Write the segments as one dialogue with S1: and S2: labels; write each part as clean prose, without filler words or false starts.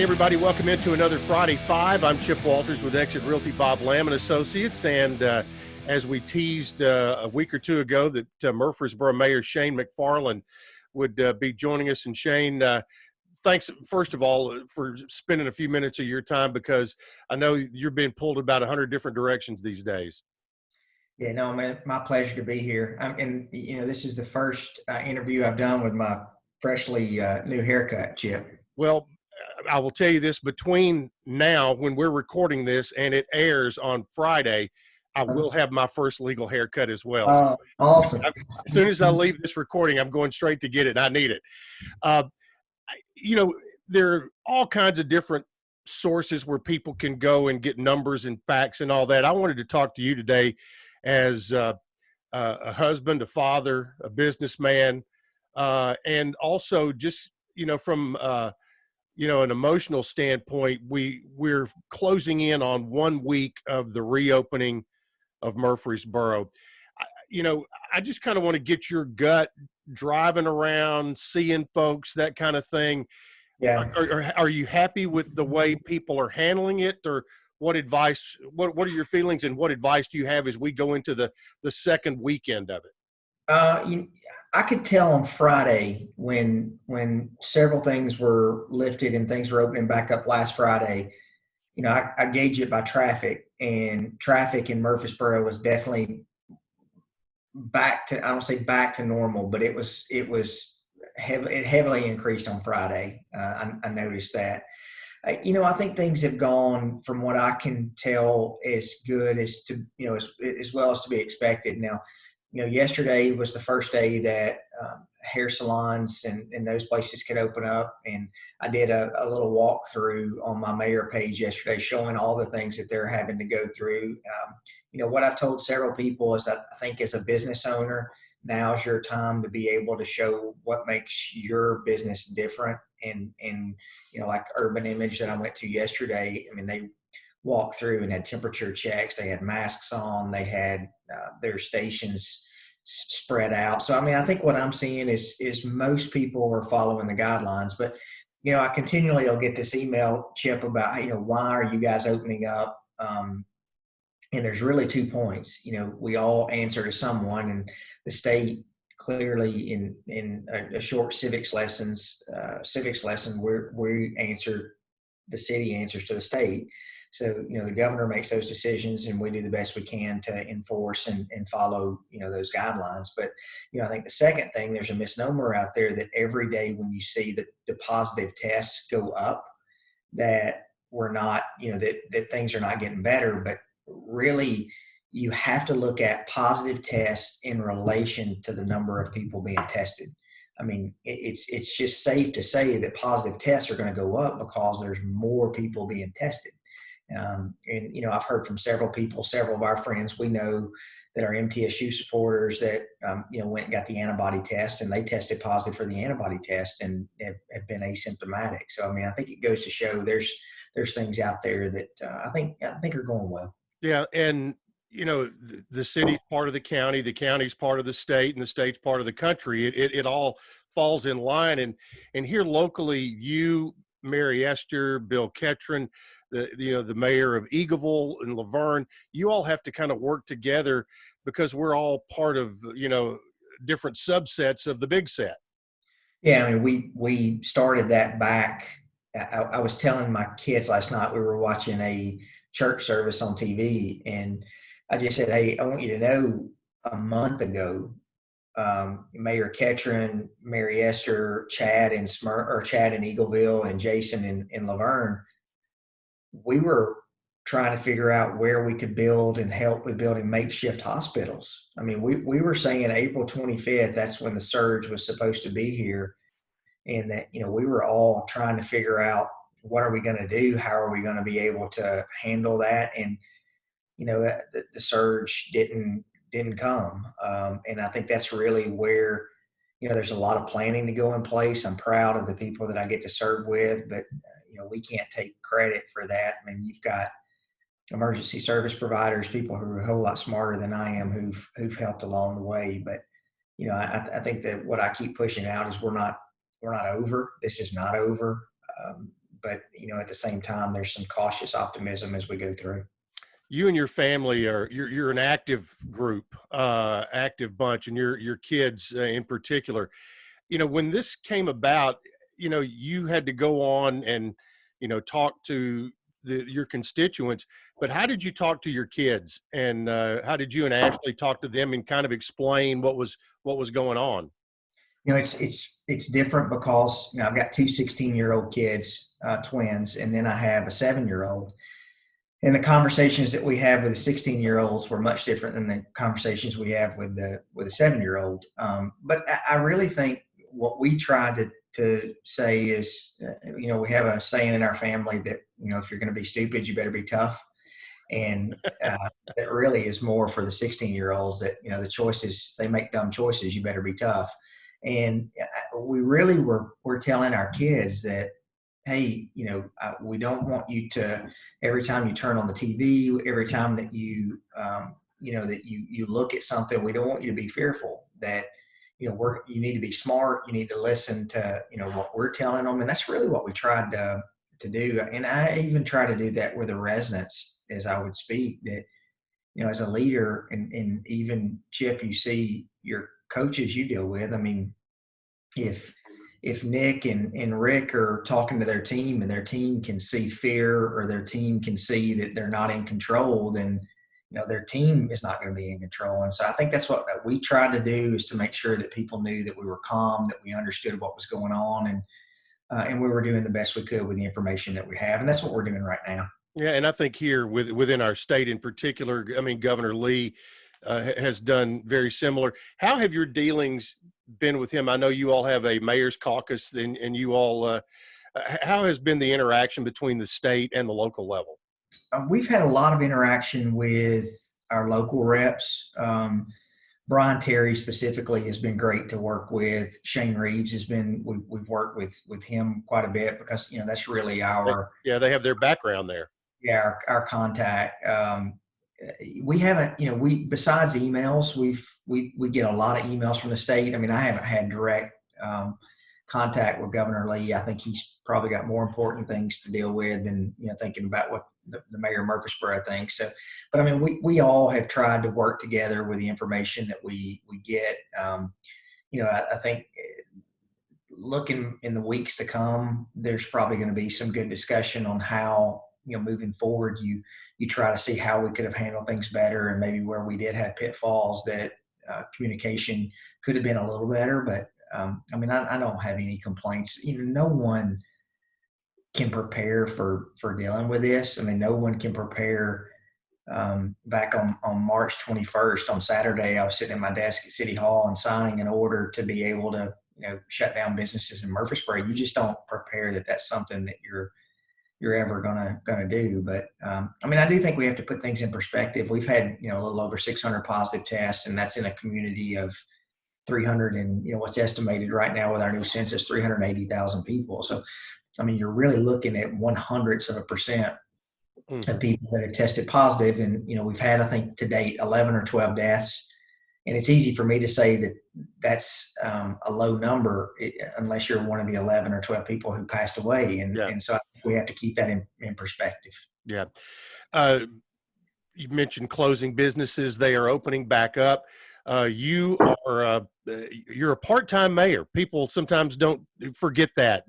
S1: Hey, everybody, welcome into another Friday Five. I'm Chip Walters with Exit Realty Bob Lamb and Associates. And as we teased a week or two ago that Murfreesboro Mayor Shane McFarland would be joining us. And Shane, thanks, first of all, for spending a few minutes of your time, because I know you're being pulled about 100 different directions these days.
S2: Yeah, no, man, my pleasure to be here. And this is the first interview I've done with my freshly new haircut, Chip.
S1: Well, I will tell you this, between now, when we're recording this, and it airs on Friday, I will have my first legal haircut as well. So
S2: Awesome.
S1: as soon as I leave this recording, I'm going straight to get it. I need it. Uh, there are all kinds of different sources where people can go and get numbers and facts and all that. I wanted to talk to you today as a husband, a father, a businessman, and also just, from an emotional standpoint, we're closing in on 1 week of the reopening of Murfreesboro. I just kind of want to get your gut driving around, seeing folks, that kind of thing.
S2: Yeah.
S1: Are you happy with the way people are handling it, or what advice, what are your feelings, and what advice do you have as we go into the second weekend of it?
S2: I could tell on Friday when several things were lifted and things were opening back up last Friday. I gauge it by traffic, and traffic in Murfreesboro was definitely back to, I don't say back to normal, but it heavily increased on Friday. I noticed that. I think things have gone, from what I can tell, as good as to, as well as to be expected. Now, yesterday was the first day that hair salons and those places could open up. And I did a little walkthrough on my mayor page yesterday, showing all the things that they're having to go through. What I've told several people is that I think, as a business owner, now's your time to be able to show what makes your business different. And like Urban Image that I went to yesterday, I mean, they walked through and had temperature checks. They had masks on. They had their stations spread out. So, I mean, I think what I'm seeing is most people are following the guidelines. But, I continually will get this email, Chip, about, why are you guys opening up? And there's really 2 points. We all answer to someone, and the state clearly in a short civics lesson, we answer, the city answers to the state. So, the governor makes those decisions, and we do the best we can to enforce and follow, those guidelines. But, I think the second thing, there's a misnomer out there that every day when you see the positive tests go up, that we're not, that things are not getting better. But really, you have to look at positive tests in relation to the number of people being tested. I mean, it's just safe to say that positive tests are going to go up because there's more people being tested. And, I've heard from several people, several of our friends we know that are MTSU supporters that, went and got the antibody test, and they tested positive for the antibody test and have been asymptomatic. So, I mean, I think it goes to show there's things out there that I think are going well.
S1: Yeah. And, the city's part of the county's part of the state, and the state's part of the country. It all falls in line. And here locally, you, Mary Esther, Bill Ketron, the mayor of Eagleville and Laverne, you all have to kind of work together, because we're all part of, different subsets of the big set.
S2: Yeah, I mean, we started that back. I was telling my kids last night, we were watching a church service on TV, and I just said, hey, I want you to know, a month ago, Mayor Ketron, Mary Esther, Chad in Eagleville, and Jason in Laverne, we were trying to figure out where we could build and help with building makeshift hospitals. I mean, we were saying April 25th, that's when the surge was supposed to be here. And that, we were all trying to figure out, what are we going to do? How are we going to be able to handle that? And, the surge didn't come. And I think that's really where, there's a lot of planning to go in place. I'm proud of the people that I get to serve with, but, we can't take credit for that. I mean, you've got emergency service providers, people who are a whole lot smarter than I am, who've helped along the way. But, I think that what I keep pushing out is we're not over. This is not over. but at the same time, there's some cautious optimism as we go through.
S1: You and your family you're an active group, active bunch, and your kids in particular. When this came about, you had to go on and talk to your constituents. But how did you talk to your kids, and how did you and Ashley talk to them and kind of explain what was going on?
S2: It's different because I've got two 16-year-old kids, twins, and then I have a 7-year-old. And the conversations that we have with the 16-year-olds were much different than the conversations we have with the 7-year-old. But I really think what we try to say is, we have a saying in our family that, if you're going to be stupid, you better be tough. And it really is more for the 16-year-olds that, the choices, they make dumb choices, you better be tough. And we really we're telling our kids that, hey, we don't want you to, every time you turn on the TV, every time that that you look at something, we don't want you to be fearful. That you need to be smart. You need to listen to what we're telling them, and that's really what we tried to do. And I even try to do that with the residents as I would speak. That as a leader, and even Chip, you see your coaches you deal with. I mean, if Nick and Rick are talking to their team and their team can see fear, or their team can see that they're not in control, then their team is not going to be in control. And so I think that's what we tried to do, is to make sure that people knew that we were calm, that we understood what was going on, and we were doing the best we could with the information that we have. And that's what we're doing right now.
S1: Yeah, and I think here within our state in particular, I mean, Governor Lee has done very similar. How have your dealings been with him? I know you all have a mayor's caucus, and you all. How has been the interaction between the state and the local level?
S2: We've had a lot of interaction with our local reps. Brian Terry specifically has been great to work with. Shane Reeves has been, we've worked with him quite a bit, because that's really our,
S1: Yeah, they have their background there.
S2: Yeah, our contact. We haven't, besides emails, we get a lot of emails from the state. I mean, I haven't had direct contact with Governor Lee. I think he's probably got more important things to deal with than thinking about what the mayor of Murfreesboro thinks. So, but I mean, we all have tried to work together with the information that we get. I think looking in the weeks to come, there's probably going to be some good discussion on how moving forward, you try to see how we could have handled things better, and maybe where we did have pitfalls, that communication could have been a little better. But I mean, I don't have any complaints. No one can prepare for dealing with this. I mean, no one can prepare. Back on March 21st, on Saturday, I was sitting at my desk at City Hall and signing an order to be able to shut down businesses in Murfreesboro. You just don't prepare that that's something that you're ever gonna do. But I mean, I do think we have to put things in perspective. We've had a little over 600 positive tests, and that's in a community of 300, and what's estimated right now with our new census, 380,000 people. So I mean, you're really looking at 0.01% of people that have tested positive. And we've had, I think, to date 11 or 12 deaths. And it's easy for me to say that that's a low number, unless you're one of the 11 or 12 people who passed away. And so I think we have to keep that in perspective.
S1: Yeah. You mentioned closing businesses. They are opening back up. You're a part-time mayor. People sometimes don't forget that.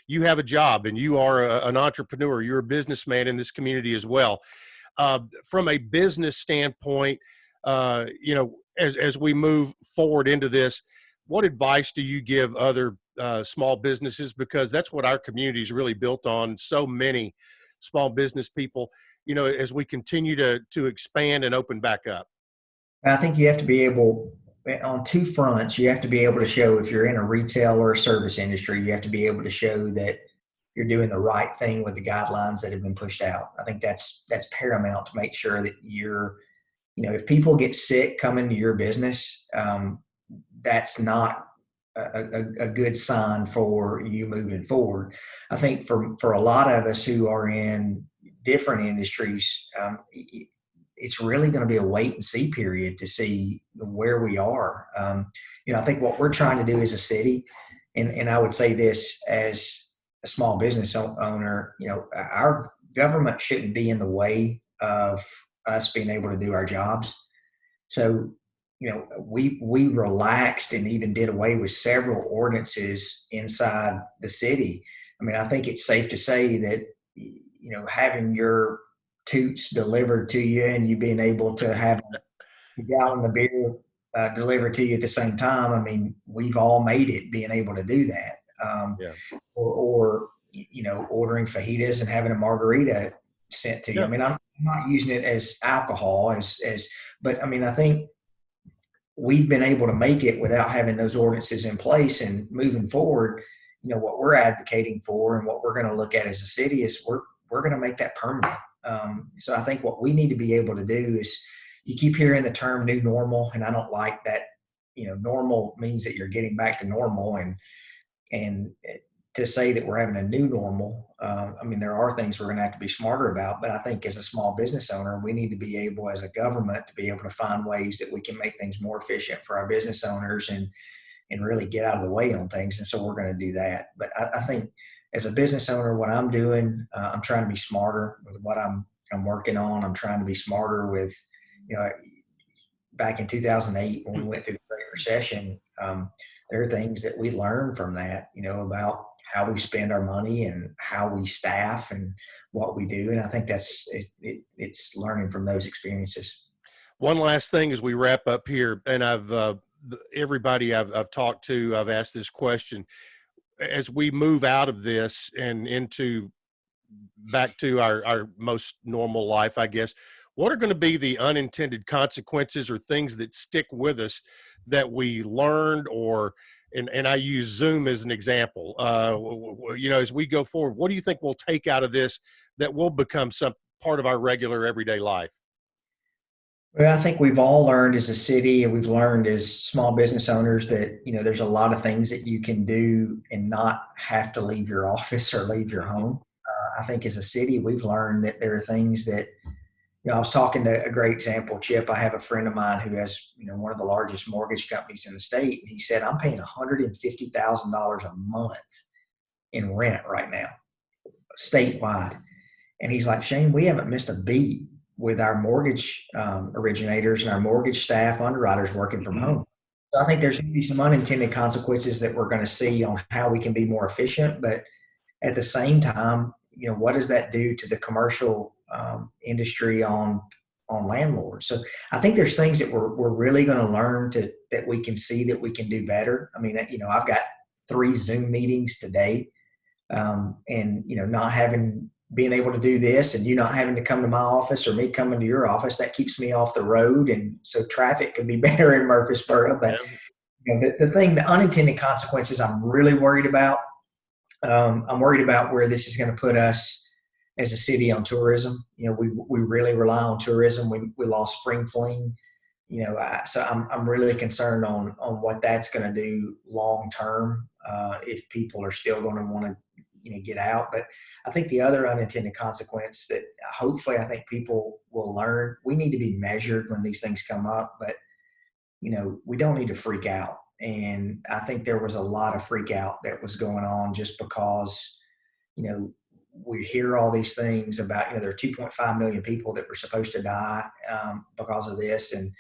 S1: You have a job, and you are an entrepreneur. You're a businessman in this community as well. From a business standpoint, as we move forward into this, what advice do you give other small businesses? Because that's what our community is really built on. So many small business people, as we continue to expand and open back up.
S2: I think you have to be able, on two fronts, you have to be able to show, if you're in a retail or a service industry, you have to be able to show that you're doing the right thing with the guidelines that have been pushed out. I think that's paramount, to make sure that you're, if people get sick coming to your business, that's not a good sign for you moving forward. I think for a lot of us who are in different industries, it's really going to be a wait and see period to see where we are. I think what we're trying to do as a city, and I would say this as a small business owner, our government shouldn't be in the way of us being able to do our jobs. So, we relaxed and even did away with several ordinances inside the city. I mean, I think it's safe to say that, having your toots delivered to you and you being able to have a gallon of beer delivered to you at the same time. I mean, we've all made it being able to do that.
S1: Yeah.
S2: Or ordering fajitas and having a margarita sent to you.
S1: Yeah.
S2: I mean, I'm not using it as alcohol but I mean, I think we've been able to make it without having those ordinances in place. And moving forward, what we're advocating for and what we're going to look at as a city is we're going to make that permanent. So I think what we need to be able to do is, you keep hearing the term new normal, and I don't like that. Normal means that you're getting back to normal, and to say that we're having a new normal, I mean, there are things we're going to have to be smarter about. But I think as a small business owner, we need to be able, as a government, to be able to find ways that we can make things more efficient for our business owners and really get out of the way on things. And so we're going to do that. But I think as a business owner, what I'm doing, I'm trying to be smarter with what I'm working on. I'm trying to be smarter with, back in 2008 when we went through the Great Recession, there are things that we learned from that, about how we spend our money and how we staff and what we do. And I think it's learning from those experiences.
S1: One last thing as we wrap up here, and everybody I've talked to, I've asked this question. As we move out of this and back to our most normal life, I guess, what are going to be the unintended consequences or things that stick with us that we learned, and I use Zoom as an example, as we go forward, what do you think we'll take out of this that will become some part of our regular everyday life?
S2: Well, I think we've all learned as a city, and we've learned as small business owners that, there's a lot of things that you can do and not have to leave your office or leave your home. I think as a city, we've learned that there are things that, I was talking to a great example, Chip. I have a friend of mine who has, one of the largest mortgage companies in the state. And he said, I'm paying $150,000 a month in rent right now, statewide. And he's like, Shane, we haven't missed a beat with our mortgage originators and our mortgage staff, underwriters working from home. So I think there's going to be some unintended consequences that we're going to see on how we can be more efficient. But at the same time, what does that do to the commercial industry on landlords? So I think there's things that we're really going to learn that we can see that we can do better. I mean, I've got 3 Zoom meetings today, and not being able to do this, and you not having to come to my office or me coming to your office, that keeps me off the road, and so traffic could be better in Murfreesboro. But the unintended consequences I'm really worried about. I'm worried about where this is going to put us as a city on tourism. We really rely on tourism. We lost spring fling. So I'm really concerned on what that's going to do long term, if people are still going to want to get out. But I think the other unintended consequence that hopefully I think people will learn, we need to be measured when these things come up, but we don't need to freak out. And I think there was a lot of freak out that was going on just because, we hear all these things about, there are 2.5 million people that were supposed to die because of this. And,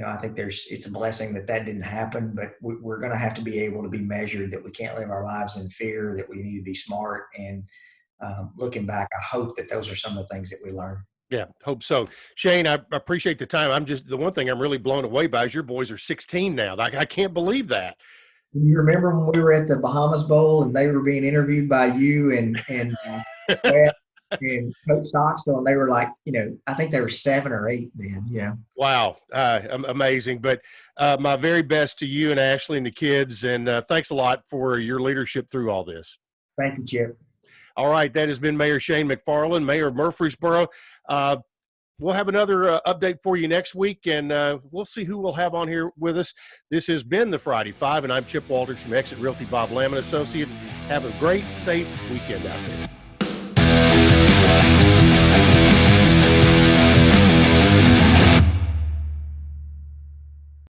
S2: I think it's a blessing that didn't happen, but we're going to have to be able to be measured, that we can't live our lives in fear, that we need to be smart. And looking back, I hope that those are some of the things that we learn.
S1: Yeah, hope so. Shane, I appreciate the time. The one thing I'm really blown away by is your boys are 16 now. I can't believe that.
S2: You remember when we were at the Bahamas Bowl and they were being interviewed by you and Wes and Coach Stockstill, and they were like, I think they were 7 or 8 then. Yeah.
S1: Wow, amazing. But my very best to you and Ashley and the kids, and thanks a lot for your leadership through all this.
S2: Thank you, Chip.
S1: All right, that has been Mayor Shane McFarland, Mayor of Murfreesboro. We'll have another update for you next week, and we'll see who we'll have on here with us. This has been the Friday Five, and I'm Chip Walters from Exit Realty Bob Lamb & Associates. Have a great, safe weekend out there.